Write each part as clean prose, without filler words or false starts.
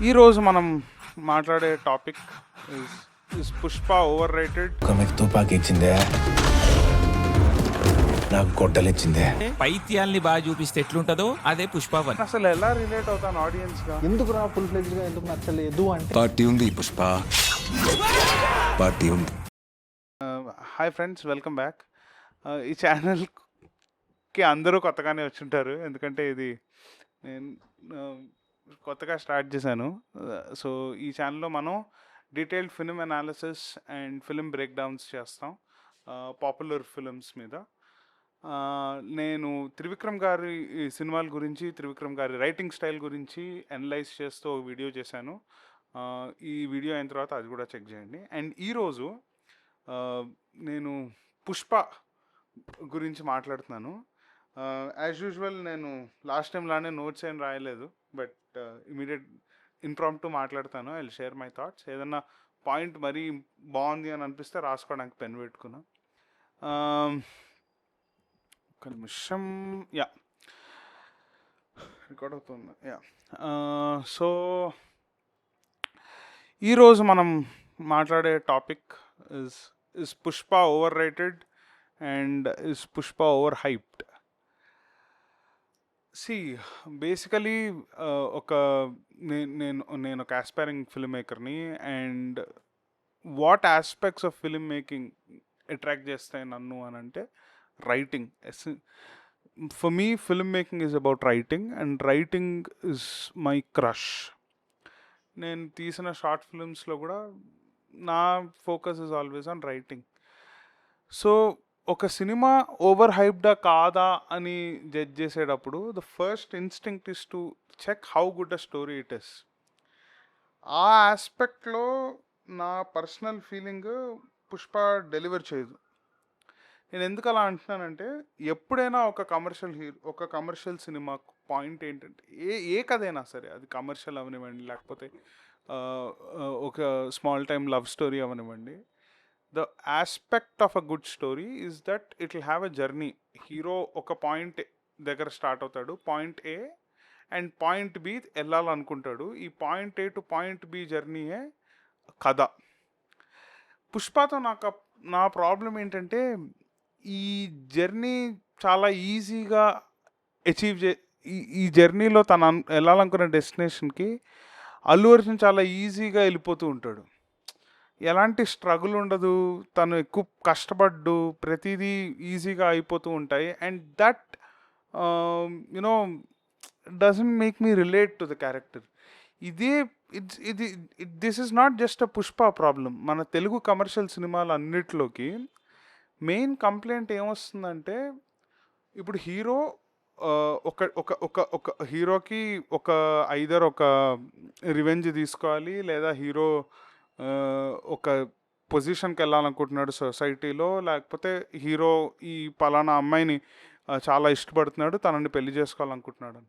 ఈరోజు మనం మాట్లాడే topic is Pushpa over rated. మీకు తుపాకి ఇచ్చిందే, నాకు గొడ్డలు ఇచ్చిందే. పైత్యాల్ని బాగా చూపిస్తే ఎట్లుంటదో అదే పుష్పవన్. అసలు ఎలా రిలేట్ అవుతాను ఆడియన్స్ గా? ఎందుకు రా ఫుల్ ఫ్లెడ్జ్ గా ఎందుకు నచ్చలేదు అంటే పార్టీ ఉంది పుష్ప, పార్టీ ఉంది. Hi friends, welcome back. ఈ ఛానల్కి అందరూ కొత్తగానే వచ్చుంటారు, ఎందుకంటే ఇది నేను కొత్తగా స్టార్ట్ చేశాను. సో ఈ ఛానల్లో మనం detailed film analysis and film break downs చేస్తాం పాపులర్ ఫిల్మ్స్ మీద. నేను త్రివిక్రమ్ గారి సినిమాల గురించి, త్రివిక్రమ్ గారి రైటింగ్ స్టైల్ గురించి అనలైజ్ చేస్తూ ఒక వీడియో చేశాను. ఈ వీడియో అయిన తర్వాత అది కూడా చెక్ చేయండి. అండ్ ఈరోజు నేను పుష్ప గురించి మాట్లాడుతున్నాను. యాజ్ యూజువల్ నేను లాస్ట్ టైం లానే నోట్స్ ఏం రాయలేదు, బట్ ఇమీడియట్ ఇన్ప్రాంప్టు మాట్లాడతాను. I will share my thoughts. ఏదన్నా పాయింట్ మరీ బాగుంది అని అనిపిస్తే రాసుకోవడానికి పెన్ పెట్టుకున్నా. ఒక నిమిషం. యా, రికార్డ్ అవుతుంది. యా. సో ఈరోజు మనం మాట్లాడే topic is Pushpa overrated and is Pushpa overhyped. Basically ఒక నేను ఒక ఆస్పైరింగ్ ఫిల్మ్ మేకర్ని. And what aspects of filmmaking attract చేస్తాయి నన్ను అని అంటే writing. For me film making is about writing, and writing is my crush. నేను తీసిన షార్ట్ ఫిల్మ్స్లో కూడా నా focus is always on writing. So ఒక సినిమా ఓవర్ హైప్డా కాదా అని జడ్జ్ చేసేటప్పుడు the first instinct is to check how good a story it is. ఆ ఆస్పెక్ట్లో నా పర్సనల్ ఫీలింగ్ పుష్ప డెలివర్ చేయదు. నేను ఎందుకు అలా అంటున్నానంటే, ఎప్పుడైనా ఒక కమర్షియల్ సినిమా పాయింట్ ఏంటంటే, ఏ కథైనా సరే, అది కమర్షియల్ అవనివ్వండి, లేకపోతే ఒక స్మాల్ టైమ్ లవ్ స్టోరీ అవనివ్వండి, the aspect of a good story is that it will have a journey. Hero ఒక పాయింట్ దగ్గర స్టార్ట్ అవుతాడు, point A, and point B వెళ్ళాలనుకుంటాడు. ఈ point A to point B జర్నీయే కథ. పుష్పతో నా ప్రాబ్లం ఏంటంటే, ఈ జర్నీ చాలా ఈజీగా అచీవ్ ఈ జర్నీలో తను వెళ్ళాలనుకున్న డెస్టినేషన్కి అల్లు అర్జున్ చాలా ఈజీగా వెళ్ళిపోతూ ఉంటాడు. ఎలాంటి స్ట్రగుల్ ఉండదు, తను ఎక్కువ కష్టపడ్డు, ప్రతిదీ ఈజీగా అయిపోతూ ఉంటాయి. And that you know doesn't make me relate to the character. This is not just a Pushpa problem. మన తెలుగు కమర్షియల్ సినిమాలు అన్నిట్లోకి మెయిన్ కంప్లైంట్ ఏమొస్తుందంటే, ఇప్పుడు హీరో ఒక ఒక ఒక ఒక హీరోకి ఐదర్ ఒక రివెంజ్ తీసుకోవాలి, లేదా హీరో ఒక పొజిషన్కి వెళ్ళాలనుకుంటున్నాడు సొసైటీలో, లేకపోతే హీరో ఈ పలానా అమ్మాయిని చాలా ఇష్టపడుతున్నాడు, తనని పెళ్లి చేసుకోవాలనుకుంటున్నాడు.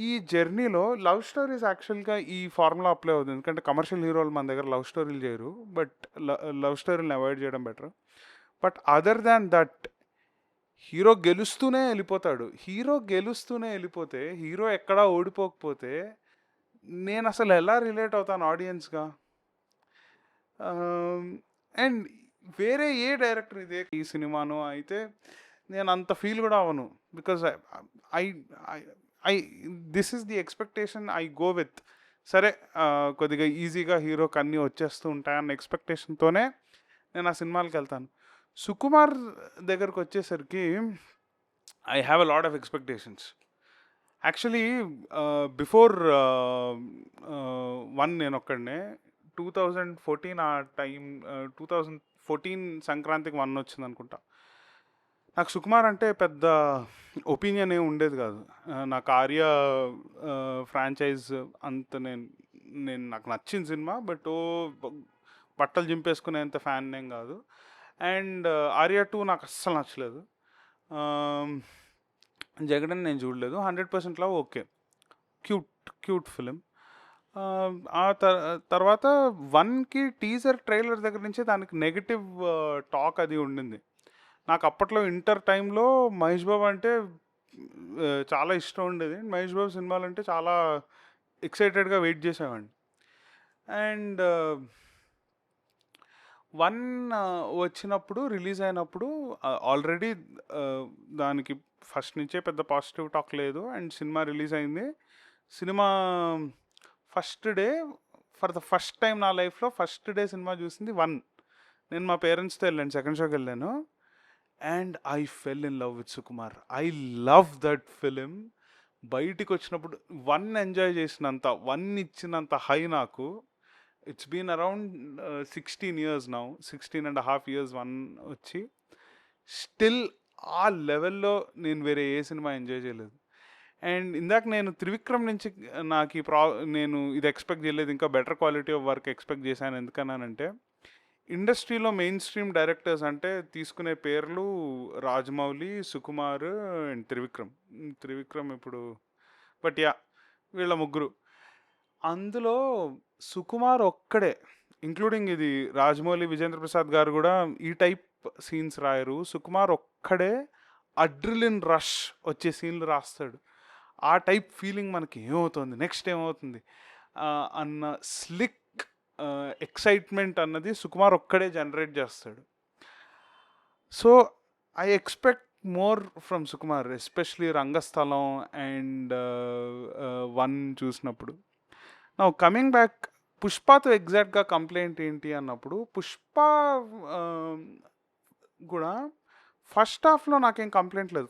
ఈ జర్నీలో లవ్ స్టోరీస్ యాక్చువల్గా ఈ ఫార్ములా అప్లై అవుతుంది, ఎందుకంటే కమర్షియల్ హీరోలు మన దగ్గర లవ్ స్టోరీలు చేయరు, బట్ లవ్ స్టోరీని అవాయిడ్ చేయడం better. But other than that, hero గెలుస్తూనే వెళ్ళిపోతే, హీరో ఎక్కడా ఓడిపోకపోతే నేను అసలు ఎలా రిలేట్ అవుతాను ఆడియన్స్గా? అండ్ వేరే ఏ డైరెక్టర్ ఇదే ఈ సినిమాను అయితే నేను అంత ఫీల్ కూడా అవ్వను, because I this is the expectation I go with. సరే, కొద్దిగా ఈజీగా హీరోకి అన్నీ వచ్చేస్తూ ఉంటాయన్న ఎక్స్పెక్టేషన్తోనే నేను ఆ సినిమాలకు వెళ్తాను. సుకుమార్ దగ్గరకు వచ్చేసరికి I have a lot of expectations. Actually before one నేను ఒక్కడనే 2014 ఆ టైం, 2014 సంక్రాంతికి 1 వచ్చింది అనుకుంటా. నాకు సుకుమార్ అంటే పెద్ద ఒపీనియన్ ఏమి ఉండేది కాదు. నాకు ఆర్య ఫ్రాంచైజ్ అంత నాకు నచ్చిన సినిమా, బట్ బట్టలు చింపేసుకునేంత ఫ్యాన్ ఏం కాదు. అండ్ ఆర్య 2 నాకు అస్సలు నచ్చలేదు. జగడన్ నేను చూడలేదు. 100% లవ్ ఓకే, క్యూట్ ఫిలిం. ఆ తర్వాత 1కి టీజర్ ట్రైలర్ దగ్గర నుంచి దానికి నెగిటివ్ టాక్ అది ఉండింది. నాకు అప్పట్లో ఇంటర్ టైంలో మహేష్ బాబు అంటే చాలా ఇష్టం ఉండేది. మహేష్ బాబు సినిమాలు అంటే చాలా ఎక్సైటెడ్గా వెయిట్ చేసేవాడిని. అండ్ 1 వచ్చినప్పుడు, రిలీజ్ అయినప్పుడు ఆల్రెడీ దానికి ఫస్ట్ నుంచే పెద్ద పాజిటివ్ టాక్ లేదు. అండ్ సినిమా రిలీజ్ అయింది. Cinema first day, for the first time నా లైఫ్లో ఫస్ట్ డే సినిమా చూసింది 1. నేను మా పేరెంట్స్తో వెళ్ళాను, సెకండ్ షోకి వెళ్ళాను. And I fell in love with Sukumar. I love that film. బయటికి వచ్చినప్పుడు 1 ఎంజాయ్ చేసినంత, 1 ఇచ్చినంత హై నాకు. It's been around 16 years now, 16.5 years 1 వచ్చి. స్టిల్ ఆ లెవెల్లో నేను వేరే ఏ సినిమా ఎంజాయ్ చేయలేదు. అండ్ ఇందాక నేను త్రివిక్రమ్ నుంచి నాకు నేను ఇది ఎక్స్పెక్ట్ చేయలేదు, ఇంకా better quality of work expect చేశాను. ఎందుకన్నానంటే ఇండస్ట్రీలో మెయిన్ స్ట్రీమ్ డైరెక్టర్స్ అంటే తీసుకునే పేర్లు రాజమౌళి, సుకుమార్ అండ్ త్రివిక్రమ్ ఇప్పుడు, బట్ యా, వీళ్ళ ముగ్గురు. అందులో సుకుమార్ ఒక్కడే, ఇంక్లూడింగ్ ఇది రాజమౌళి, విజేంద్ర ప్రసాద్ గారు కూడా ఈ టైప్ సీన్స్ రాయరు. సుకుమార్ ఒక్కడే అడ్రిలిన్ రష్ వచ్చే సీన్లు రాస్తాడు. ఆ టైప్ ఫీలింగ్ మనకి ఏమవుతుంది, నెక్స్ట్ ఏమవుతుంది అన్న స్లిక్ ఎక్సైట్మెంట్ అన్నది సుకుమార్ ఒక్కడే జనరేట్ చేస్తాడు. So I expect more from Sukumar, especially Rangasthalam and 1 చూసినప్పుడు. నా కమింగ్ బ్యాక్, పుష్పతో ఎగ్జాక్ట్గా కంప్లైంట్ ఏంటి అన్నప్పుడు, పుష్ప కూడా ఫస్ట్ హాఫ్లో నాకేం కంప్లైంట్ లేదు.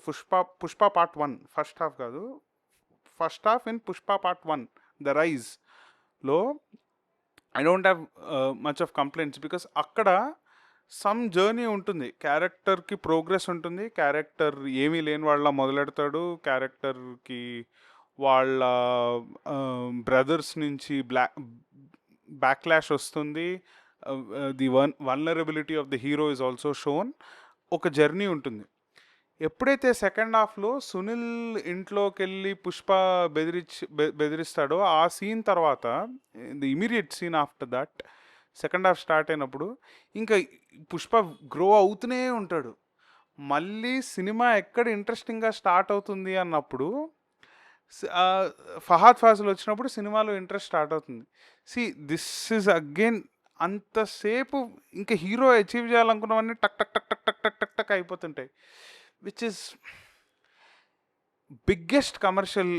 పుష్ప పార్ట్ 1, ఫస్ట్ హాఫ్ కాదు, first half in Pushpa part 1 the రైజ్లో I don't have much of complaints. Because అక్కడ సమ్ జర్నీ ఉంటుంది, క్యారెక్టర్కి ప్రోగ్రెస్ ఉంటుంది. క్యారెక్టర్ ఏమీ లేని వాళ్ళ మొదలెడతాడు, క్యారెక్టర్కి వాళ్ళ బ్రదర్స్ నుంచి బ్యాక్లాష్ వస్తుంది. The vulnerability of the hero is also shown. ఒక జర్నీ ఉంటుంది. ఎప్పుడైతే సెకండ్ హాఫ్లో సునీల్ ఇంట్లోకి వెళ్ళి పుష్ప బెదిరిస్తాడో, ఆ సీన్ తర్వాత, the immediate scene after that, second half start అయినప్పుడు ఇంకా పుష్ప గ్రో అవుతూనే ఉంటాడు. మళ్ళీ సినిమా ఎక్కడ ఇంట్రెస్టింగ్గా స్టార్ట్ అవుతుంది అన్నప్పుడు ఫహాద్ ఫాజిల్ వచ్చినప్పుడు సినిమాలో ఇంట్రెస్ట్ స్టార్ట్ అవుతుంది. దిస్ ఈజ్ అగైన్ అంతసేపు ఇంకా హీరో అచీవ్ చేయాలనుకున్నవన్నీ టక్ టక్ టక్ టక్ టక్ టక్ టక్ టక్ అయిపోతుంటాయి. Which is biggest commercial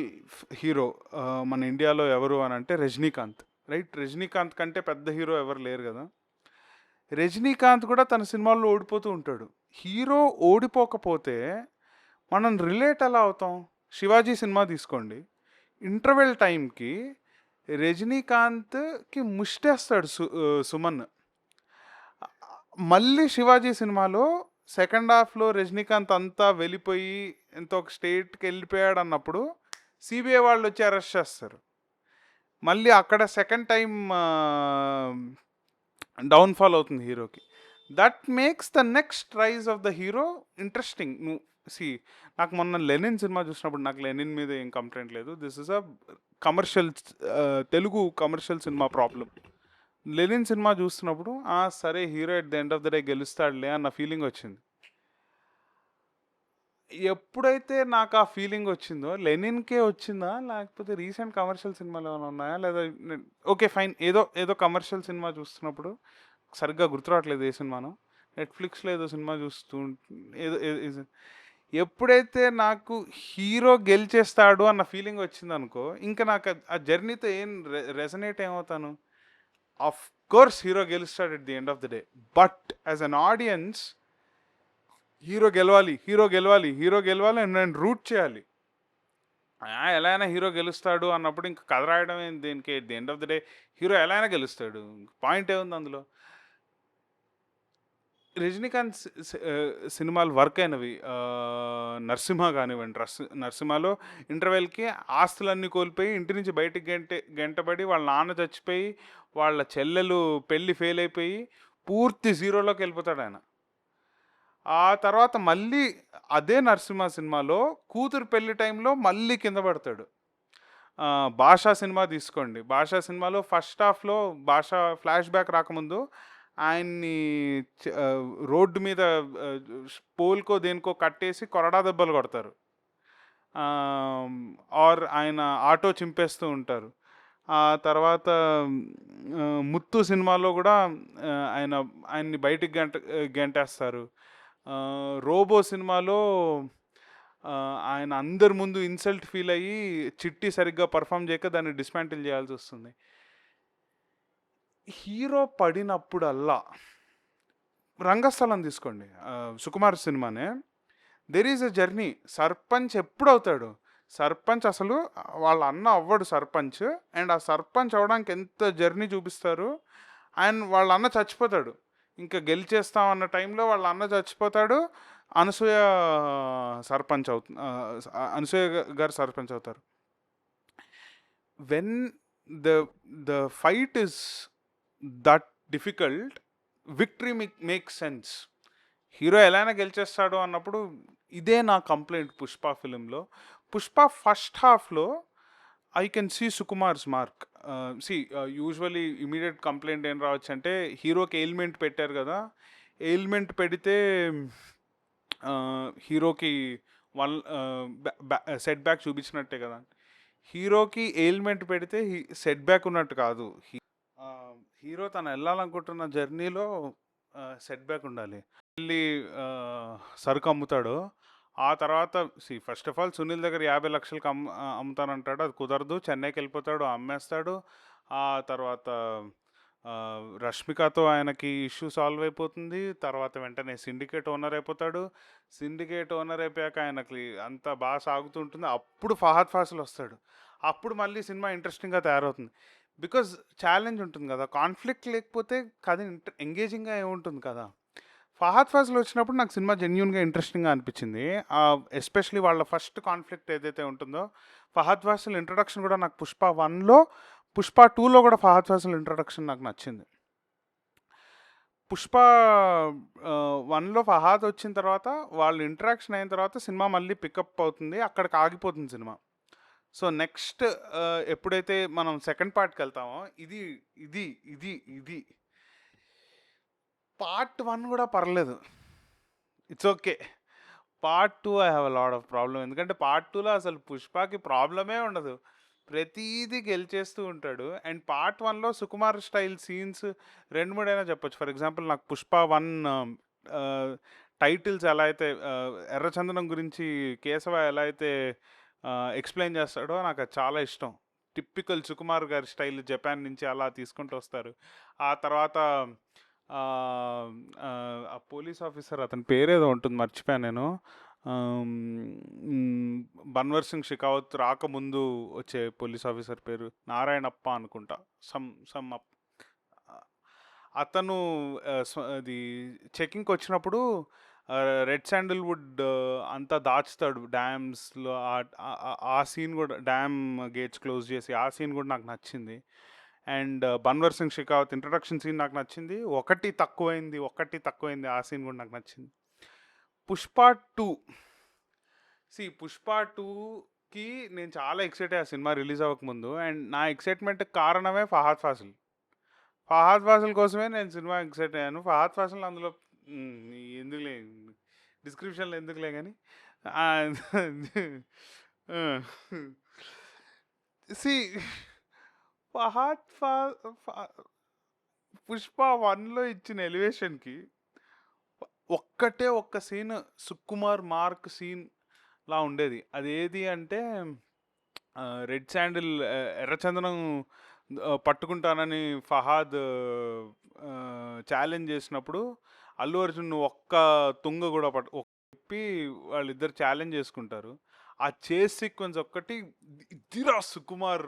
hero మన ఇండియాలో ఎవరు అని అంటే రజనీకాంత్, రైట్? రజనీకాంత్ కంటే పెద్ద హీరో ఎవరు లేరు కదా. రజనీకాంత్ కూడా తన సినిమాల్లో ఓడిపోతూ ఉంటాడు. హీరో ఓడిపోకపోతే మనం రిలేట్ ఎలా అవుతాం? శివాజీ సినిమా తీసుకోండి, ఇంటర్వెల్ టైంకి రజనీకాంత్కి ముష్టేస్తాడు సుమన్. మళ్ళీ శివాజీ సినిమాలో సెకండ్ హాఫ్లో రజనీకాంత్ అంతా వెళ్ళిపోయి ఎంతో ఒక స్టేట్కి వెళ్ళిపోయాడు అన్నప్పుడు సిబిఐ వాళ్ళు వచ్చి అరెస్ట్ చేస్తారు. మళ్ళీ అక్కడ సెకండ్ టైం డౌన్ఫాల్ అవుతుంది హీరోకి. That makes the next rise of the hero interesting. నాకు మొన్న లెనిన్ సినిమా చూసినప్పుడు నాకు లెనిన్ మీద ఏం కంప్లైంట్ లేదు. This is a commercial, Telugu commercial cinema problem. Lenin cinema చూస్తున్నప్పుడు సరే hero at the end of the day గెలుస్తాడులే అన్న ఫీలింగ్ వచ్చింది. ఎప్పుడైతే నాకు ఆ ఫీలింగ్ వచ్చిందో, లెనిన్కే వచ్చిందా లేకపోతే రీసెంట్ కమర్షియల్ సినిమాలు ఏమైనా ఉన్నాయా లేదా, ఓకే ఫైన్, ఏదో కమర్షియల్ సినిమా చూస్తున్నప్పుడు, సరిగ్గా గుర్తురావట్లేదు ఏ సినిమానో, నెట్ఫ్లిక్స్లో ఏదో సినిమా చూస్తూ ఎప్పుడైతే నాకు హీరో గెలిచేస్తాడు అన్న ఫీలింగ్ వచ్చింది అనుకో, ఇంకా నాకు ఆ జర్నీతో ఏం రెజనేట్ ఏమవుతాను? ఆఫ్ కోర్స్ హీరో గెలుస్తాడు at the end of the day, but as an audience hero గెలవాలి అని నేను రూట్ చేయాలి. ఎలా అయినా హీరో గెలుస్తాడు అన్నప్పుడు ఇంకా కథ రాయడం దేనికి? At the end of the day hero ఎలా అయినా గెలుస్తాడు, పాయింట్ ఏముంది అందులో? రజనీకాంత్ సినిమాలు వర్క్ అయినవి, నరసింహ కానివ్వండి. నరసింహలో ఇంటర్వెల్కి ఆస్తులన్నీ కోల్పోయి ఇంటి నుంచి బయటికి గంటబడి వాళ్ళ నాన్న చచ్చిపోయి వాళ్ళ చెల్లెలు పెళ్ళి ఫెయిల్ అయిపోయి పూర్తి జీరోలోకి వెళ్ళిపోతాడు ఆయన. ఆ తర్వాత మళ్ళీ అదే నరసింహ సినిమాలో కూతురు పెళ్లి టైంలో మళ్ళీ కింద పడతాడు. భాషా సినిమా తీసుకోండి, భాషా సినిమాలో ఫస్ట్ హాఫ్లో భాషా ఫ్లాష్ బ్యాక్ రాకముందు ఆయన్ని రోడ్డు మీద పోల్కో దేనికో కట్టేసి కొరడా దెబ్బలు కొడతారు, ఆర్ ఆయన ఆటో చింపేస్తూ ఉంటారు. ఆ తర్వాత 'ముత్తు' సినిమాలో కూడా ఆయన్ని బయటికి గెంటేస్తారు. 'రోబో' సినిమాలో ఆయన అందరి ముందు ఇన్సల్ట్ ఫీల్ అయ్యి చిట్టి సరిగ్గా పర్ఫామ్ చేయక దాన్ని డిస్మాంటిల్ చేయాల్సి వస్తుంది. హీరో పడినప్పుడల్లా రంగస్థలం తీసుకోండి, సుకుమార్ సినిమానే. There is a journey. Sarpanch ఎప్పుడు అవుతాడు? సర్పంచ్ అసలు వాళ్ళ అన్న అవ్వడు సర్పంచ్. అండ్ ఆ సర్పంచ్ అవడానికి ఎంత జర్నీ చూపిస్తారు. వాళ్ళ అన్న చచ్చిపోతాడు. ఇంకా గెలిచేస్తాం అన్న టైంలో వాళ్ళ అన్న చచ్చిపోతాడు. అనసూయ సర్పంచ్ అవుతుంది. అనసూయ గారు సర్పంచ్ అవుతారు. When the fight is that difficult, victory makes sense. Hero ఎలా అయినా గెలిచేస్తాడు అన్నప్పుడు ఇదే నా కంప్లైంట్ పుష్ప ఫిలింలో. పుష్ప ఫస్ట్ హాఫ్లో I can see Sukumar's mark. Usually immediate complaint ఏం రావచ్చు అంటే, హీరోకి ఎయిల్మెంట్ పెట్టారు కదా, ఎయిల్మెంట్ పెడితే హీరోకి వన్ సెట్ బ్యాక్ చూపించినట్టే కదా. హీరోకి ఎయిల్మెంట్ పెడితే సెట్ బ్యాక్ ఉన్నట్టు కాదు. హీరో తను వెళ్ళాలనుకుంటున్న జర్నీలో సెట్ బ్యాక్ ఉండాలి. వెళ్ళి సరుకు అమ్ముతాడు. ఆ తర్వాత ఫస్ట్ ఆఫ్ ఆల్ సునీల్ దగ్గర 50 లక్షలకి అమ్ముతానంటాడు. అది కుదరదు. చెన్నైకి వెళ్ళిపోతాడు, అమ్మేస్తాడు. ఆ తర్వాత రష్మికతో ఆయనకి ఇష్యూ సాల్వ్ అయిపోతుంది. తర్వాత వెంటనే సిండికేట్ ఓనర్ అయిపోతాడు. సిండికేట్ ఓనర్ అయిపోయాక ఆయనకి అంతా బాగా సాగుతుంటుంది. అప్పుడు ఫహద్ ఫాసిల్ వస్తాడు. అప్పుడు మళ్ళీ సినిమా ఇంట్రెస్టింగ్గా తయారవుతుంది. బికాజ్ ఛాలెంజ్ ఉంటుంది కదా. కాన్ఫ్లిక్ట్ లేకపోతే కథ ఎంగేజింగ్గా ఏముంటుంది కదా. ఫహద్ ఫాసిల్ వచ్చినప్పుడు నాకు సినిమా జెన్యూన్గా ఇంట్రెస్టింగ్గా అనిపించింది. ఎస్పెషలీ వాళ్ళ ఫస్ట్ కాన్ఫ్లిక్ట్ ఏదైతే ఉంటుందో, ఫహద్ ఫాసిల్ ఇంట్రడక్షన్ కూడా నాకు పుష్ప 1లో, పుష్ప 2లో కూడా ఫహద్ ఫాసిల్ ఇంట్రడక్షన్ నాకు నచ్చింది. పుష్ప 1లో ఫహద్ వచ్చిన తర్వాత వాళ్ళ ఇంటరాక్షన్ అయిన తర్వాత సినిమా మళ్ళీ పికప్ అవుతుంది. అక్కడికి ఆగిపోతుంది సినిమా. సో నెక్స్ట్ ఎప్పుడైతే మనం సెకండ్ పార్ట్కి వెళ్తామో, ఇది ఇది ఇది ఇది పార్ట్ 1 కూడా పర్లేదు, it's okay. Part 2 I have a lot of problem. ఎందుకంటే పార్ట్ 2లో అసలు పుష్పకి ప్రాబ్లమే ఉండదు, ప్రతీది గెలిచేస్తూ ఉంటాడు. అండ్ పార్ట్ 1లో సుకుమార్ స్టైల్ సీన్స్ 2-3 అయినా చెప్పొచ్చు. ఫర్ ఎగ్జాంపుల్ నాకు పుష్ప 1 టైటిల్స్ ఎలా అయితే ఎర్రచందనం గురించి కేశవ ఎలా అయితే ఎక్స్ప్లెయిన్ చేస్తాడో నాకు అది చాలా ఇష్టం. టిపికల్ సుకుమార్ గారి స్టైల్, జపాన్ నుంచి అలా తీసుకుంటూ వస్తారు. ఆ తర్వాత ఆ పోలీస్ ఆఫీసర్, అతని పేరేదో ఉంటుంది, మర్చిపోయాను నేను. బన్వర్ సింగ్ షెకావత్ రాకముందు వచ్చే పోలీస్ ఆఫీసర్ పేరు నారాయణప్ప అనుకుంటా. సమ్ అతను అది చెకింగ్కి వచ్చినప్పుడు రెడ్ శాండిల్వుడ్ అంతా దాచుతాడు డ్యామ్స్లో. ఆ సీన్ కూడా, డ్యామ్ గేట్స్ క్లోజ్ చేసి ఆ సీన్ కూడా నాకు నచ్చింది. And Bhanwar Singh Shekhawat introduction scene నాకు నచ్చింది. ఒకటి తక్కువైంది ఆ సీన్ కూడా నాకు నచ్చింది. పుష్ప 2 పుష్ప 2కి నేను చాలా ఎక్సైట్ అయ్యా సినిమా రిలీజ్ అవ్వకముందు. అండ్ నా ఎక్సైట్మెంట్ కారణమే ఫహద్ ఫాసిల్ కోసమే నేను సినిమా ఎక్సైట్ అయ్యాను. ఫహద్ ఫాసిల్ అందులో ఎందుకులే, డిస్క్రిప్షన్లో ఎందుకులే కానీ పుష్ప 1లో ఇచ్చిన ఎలివేషన్కి ఒక్క సీన్ సుకుమార్ మార్క్ సీన్ లా ఉండేది. అదేది అంటే రెడ్ శాండిల్ ఎర్రచందనం పట్టుకుంటానని ఫహద్ ఛాలెంజ్ చేసినప్పుడు అల్లు అర్జున్ ఒక్క తుంగ కూడా చెప్పి వాళ్ళిద్దరు ఛాలెంజ్ చేసుకుంటారు. ఆ చేస్ సీక్వెన్స్ ఒక్కటి ఇదిరా సుకుమార్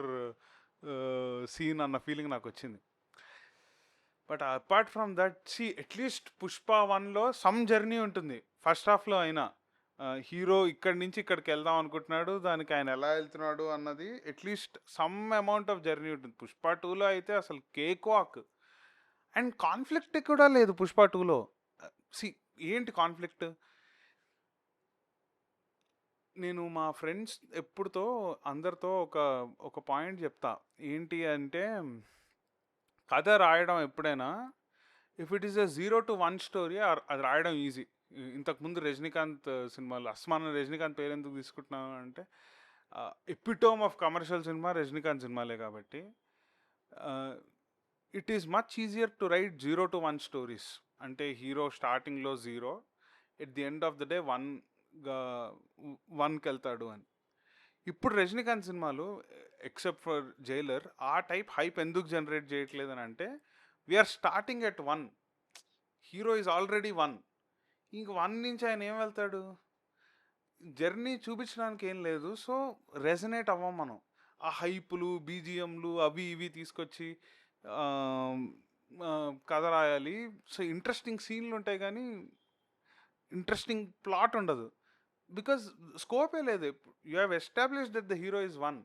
సీన్ అన్న ఫీలింగ్ నాకు వచ్చింది. But apart from that at least Pushpa 1లో సమ్ జర్నీ ఉంటుంది. ఫస్ట్ హాఫ్లో అయినా హీరో ఇక్కడి నుంచి ఇక్కడికి వెళ్దాం అనుకుంటున్నాడు, దానికి ఆయన ఎలా వెళ్తున్నాడు అన్నది at least some amount of journey ఉంటుంది. పుష్ప 2లో అయితే అసలు కేక్ వాక్. అండ్ కాన్ఫ్లిక్ట్ కూడా లేదు పుష్ప 2లో. ఏంటి కాన్ఫ్లిక్ట్? నేను మా ఫ్రెండ్స్ ఎప్పుడుతో అందరితో ఒక పాయింట్ చెప్తా. ఏంటి అంటే, కథ రాయడం ఎప్పుడైనా if it is a 0 to 1 story అది రాయడం ఈజీ. ఇంతకుముందు రజనీకాంత్ సినిమాలు, అస్మాన్ రజనీకాంత్ పేరు ఎందుకు తీసుకుంటున్నాను అంటే, epitome of commercial cinema Rajinikanth సినిమాలే కాబట్టి. It is much easier to write 0 to 1 stories. అంటే హీరో స్టార్టింగ్లో 0, at the end of the day 1కి వెళ్తాడు అని. ఇప్పుడు రజనీకాంత్ సినిమాలు ఎక్సెప్ట్ ఫర్ జైలర్ ఆ టైప్ హైప్ ఎందుకు జనరేట్ చేయట్లేదు అని అంటే, we're starting at 1, hero is already 1, ఇంక 1 నుంచి ఆయన ఏం వెళ్తాడు, జర్నీ చూపించడానికి ఏం లేదు. సో రెజనేట్ అవ్వం మనం. ఆ హైపులు బీజిఎంలు అవి ఇవి తీసుకొచ్చి కథ రాయాలి. సో ఇంట్రెస్టింగ్ సీన్లు ఉంటాయి కానీ ఇంట్రెస్టింగ్ ప్లాట్ ఉండదు. బికాజ్ స్కోపే లేదు. You have establish that the hero is 1.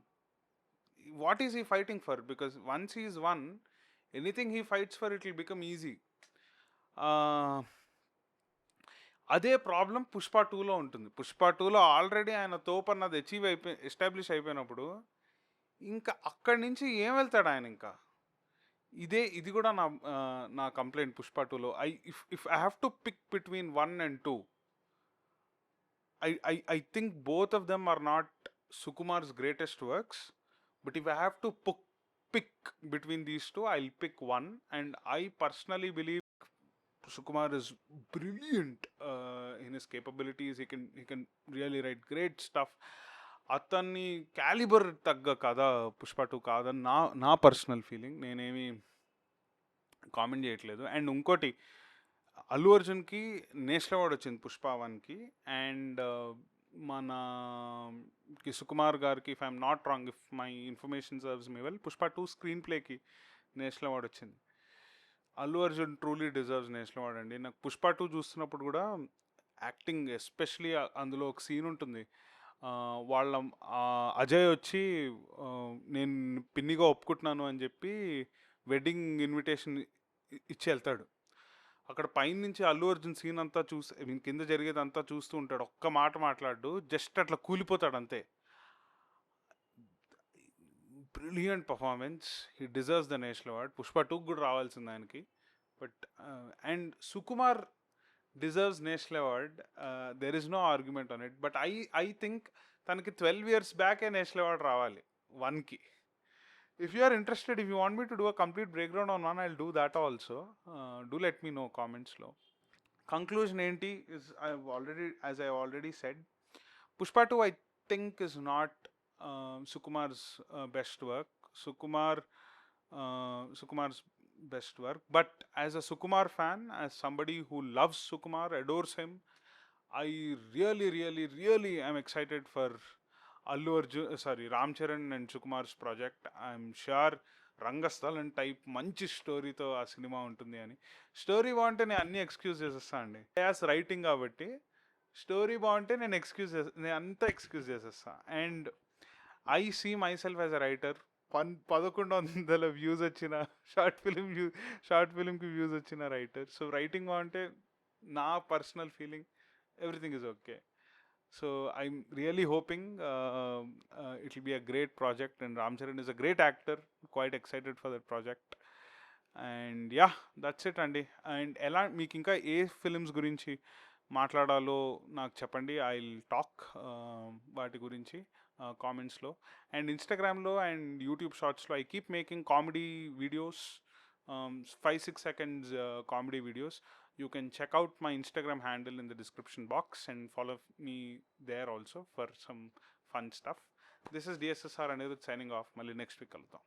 What is he fighting for? Because once he is 1, anything he fights for it will become easy. అదే ప్రాబ్లం పుష్ప 2లో ఉంటుంది. పుష్ప 2లో ఆల్రెడీ ఆయన తోపన్నది అచీవ్ ఎస్టాబ్లిష్ అయిపోయినప్పుడు ఇంకా అక్కడి నుంచి ఏం వెళ్తాడు ఆయన ఇంకా. ఇది కూడా నా కంప్లైంట్ పుష్ప 2లో. If I have to pick between 1 and 2, I think both of them are not Sukumar's greatest works. But if I have to pick between these two, I'll pick 1. And I personally believe Sukumar is brilliant in his capabilities. He can really write great stuff. అతన్ని calibre తగ్గ కథ పుష్ప 2 కాదని నా personal feeling. నేనేమి comment చేయట్లేదు. And ఇంకోటి, అల్లు అర్జున్కి national award వచ్చింది పుష్ప 1కి. అండ్ మనకి సుకుమార్ గారికి, if I'm not wrong, if my information serves me well, Pushpa 2 screen ప్లేకి నేషనల్ అవార్డు వచ్చింది. Allu Arjun truly deserves national award అండి. నాకు పుష్ప 2 చూస్తున్నప్పుడు కూడా యాక్టింగ్, ఎస్పెషలీ అందులో ఒక సీన్ ఉంటుంది, వాళ్ళ అజయ్ వచ్చి నేను పిన్నిగా ఒప్పుకుంటున్నాను అని చెప్పి వెడ్డింగ్ ఇన్విటేషన్ ఇచ్చి వెళ్తాడు. అక్కడ పైన నుంచి అల్లు అర్జున్ సీన్ అంతా కింద జరిగేది అంతా చూస్తూ ఉంటాడు. ఒక్క మాట మాట్లాడు, జస్ట్ అట్లా కూలిపోతాడు అంతే. Brilliant performance. He deserves the national award. Pushpa 2 కూడా రావాల్సింది ఆయనకి. But and Sukumar deserves national award. There is no argument on it. But I think తనకి 12 years బ్యాకే నేషనల్ అవార్డ్ రావాలి 1కి. If you are interested, if you want me to do a complete breakdown on 1, I'll do that also. Do let me know comments lo. Conclusion enti is, as I already said, Pushpa 2 I think is not Sukumar's best work. Sukumar's best work. But as a Sukumar fan, as somebody who loves Sukumar, adores him, I really am excited for Ram Charan and Sukumar's project. I'm sure Rangasthalam type మంచి స్టోరీతో ఆ cinema ఉంటుంది అని. Story బాగుంటే నేను అన్ని excuse చేసేస్తా అండి. As writing కాబట్టి స్టోరీ బాగుంటే నేను అంతా ఎక్స్క్యూజ్ చేసేస్తా. And I see myself as a writer. 1100 views వచ్చిన షార్ట్ ఫిలింకి వ్యూస్ వచ్చిన రైటర్. సో రైటింగ్ బాగుంటే నా personal feeling everything is okay. So I'm really hoping it will be a great project, and Ram Charan is a great actor. Quite excited for that project. And yeah, that's it అండి. And మీకు ఇంకా ఏ films గురించి మాట్లాడాలో నాకు చెప్పండి. I will talk వాటి గురించి కామెంట్స్లో. అండ్ ఇన్స్టాగ్రామ్లో అండ్ యూట్యూబ్ షార్ట్స్లో I keep making comedy videos, 5-6 seconds comedy videos. You can check out my Instagram handle in the description box and follow me there also for some fun stuff. This is DSSR Anirudh signing off. Mali next week kalutam.